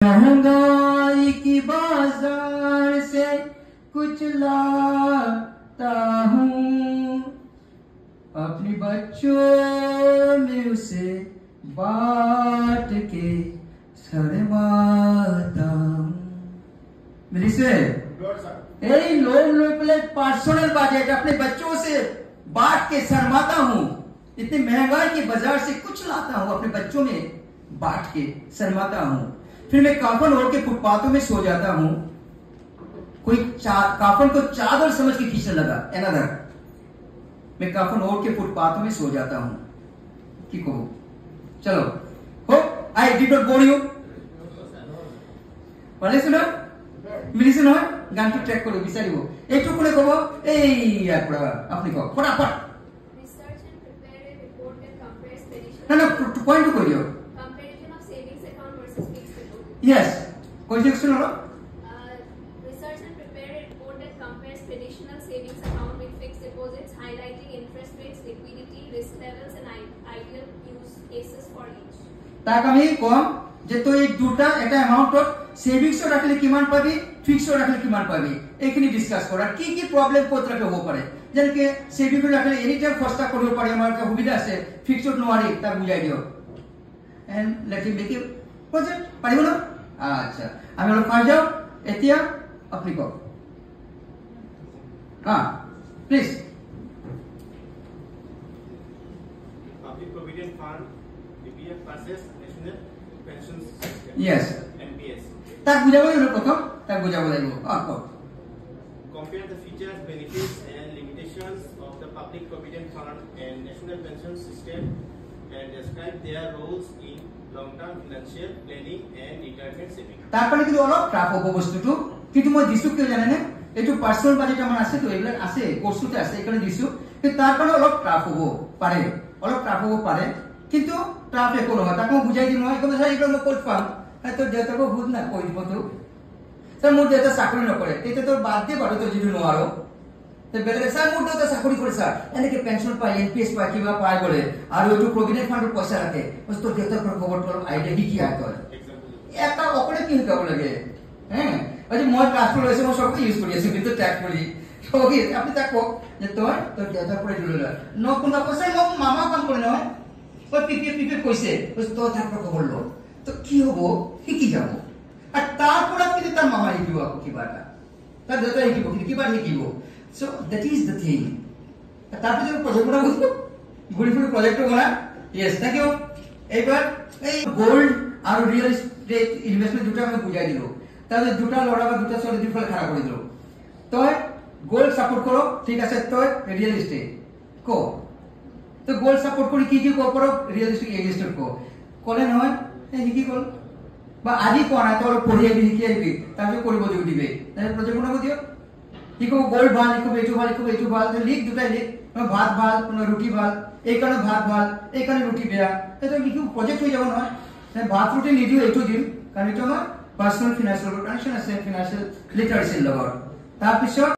महंगाई की बाजार से कुछ लाता हूँ, अपने बच्चों में उसे बांट के शर्माता हूँ। पर्सनल बजट अपने बच्चों से बांट के शर्माता हूँ, इतनी महंगाई की बाजार से कुछ लाता हूँ, अपने बच्चों में बांट के शर्माता हूँ। फिर मैं काफन ओढ़ के फुटपाथों में सो जाता हूँ, कोई काफन को चादर समझ के खींचने लगा। एनदर मैं काफन ओढ़ के फुटपाथों में सो जाता हूँ। কি কব চলো হোক আই ডিড নট বোর ইউ পালেছো না মিলিছে নহয় গানটো ট্র্যাক করে বিচাৰিব এইটো কোনে কব এই আপৰা আপনি কও ফটাফট research and prepare a report that compares traditional না না পয়েন্ট কই দিও comparison of savings account versus fixed deposit. Yes কই দিও শুনো Research and prepare a report that compares traditional savings account with fixed deposits, highlighting interest rates, liquidity, risk levels, and ideal use cases for each. তাক আমি কম যে তো এই দুটা এটা অ্যামাউন্টত সেভিংস রাখলে কিমান পাবি, ফিক্সড রাখলে কিমান পাবি, এইখিনি ডিসকাস কৰা। কি কি প্ৰবলেম ক'ত ৰাখলে হ'ব পাৰে, যেনেকে সেভিংস ৰাখলে এনি টাইম খৰচা কৰিব পাৰি, আমাৰ এটা সুবিধা আছে, ফিক্সড নোৱাৰি, তাক বুজাই দিও and let him make you project পাৰিব না। আচ্ছা আমি অলপ পাই যাও এতিয়া আপনি কও হ্যাঁ please. Public Provident Fund, PPF versus National Pension System. Yes. NPS. তাক বুজাব লাগিব প্ৰথম, তাক বুজাব লাগিব। Compare the features, benefits, and limitations of the Public Provident Fund and National Pension System, and describe their roles in long-term financial planning and retirement saving. তারপরে কিন্তু অলপ ট্রাফ হ'ব বস্তুটো, কিন্তু মই দিছো কি জানেনে, এইটো পার্সোনাল বাজেট আমাৰ আছে তো, এইবিলাক আছে কোৰ্সতে আছে, এখানে দিছো। কিন্তু তাৰপৰে অলপ ট্ৰাফ হ'ব পাৰে, অলপ ট্ৰাফ হ'ব পাৰে, কিন্তু ট্রাফ একো নহয়। তাক মই বুজাই দিম, মই একদম স্যার এইটো মই ক'ত পাম, তোর দেউতাকো ভূত না কৈ দিব তো স্যার মোর দেউতা চাকরি নকৰে, তেতিয়া তোৰ বাদ দে বাৰু, তই যদি নোৱাৰো বেলেগে স্যার মোর দেউতা চাকরি করে স্যার, এনেকে পেনশন পায়, এনপিএস পায়, কিবা পায় বলে, আর ওইটো প্রভিডেন্ট ফান্ডৰ পইচা ৰাখে, তোৰ দেউতাৰ পৰা খবৰটো অলপ আইডিয়া কি আয় তই এটা অকলে কি শিকাব লাগে। হ্যাঁ আজি মই ট্রান্সফার লৈছো, মই সবকে ইউজ কৰি আছো, কিন্তু ট্যাগ কৰি সবকে আপনি তাক কওক যে তই তোৰ দেউতাৰ পৰা দিলে ন কোনবা কৈছে মোক মামা কাম কৰে নহয়, ওই পিপি কৈছে তই তাৰ পৰা খবৰ ল, তো কি হ'ব শিকি যাব। আর তারপর কিন্তু তার মামা শিকিব আকৌ কিবা এটা, তার দেউতা শিকিব, কিন্তু কিবা শিকিব। So that is the thing. তারপরে যখন প্রজেক্ট বনা বুঝবো, ঘুরি ঘুরি প্রজেক্ট বনা। Yes thank you. এইবার এই গোল্ড আর রিয়েল এস্টেট ইনভেস্টমেন্ট দুটো আমি বুঝাই দিল, তাহলে দুটা লড়া বা দুটা চলে দুই ফল খারাপ করে দিল। তই গোল্ড সাপোর্ট করো, ঠিক আছে, তই রিয়েল এস্টেট কো, তো গোল্ড সাপোর্ট করি কি কি করো, রিয়েল এস্টেট এগেইনস্ট কো কলে নহয় এই কি কল বা আজি কোৱা নাই, তই পঢ়ি আহিবি শিকি আহিবি, তাৰপিছত কৰিব দিবি, তাহলে প্রজেক্ট বনাব দিও। ইকো গোল্ড ভাল, ইকো এইটো ভাল, ইকো এইটো ভাল, লিখ দুটাই লিখ, ভাত ভাল, কোনো ৰুটি ভাল, এই কাৰণে ভাত ভাল, এই কাৰণে ৰুটি বেয়া, এটা লিখি প্ৰজেক্ট হৈ যাব নহয়। ভাত ৰুটি নিদিও, এইটো দিম, কাৰণ এইটো আমাৰ পাৰ্সোনাল ফিনান্সিয়েল কানেকশ্যন আছে, ফিনান্সিয়েল লিটাৰেচিৰ লগত। তাৰপিছত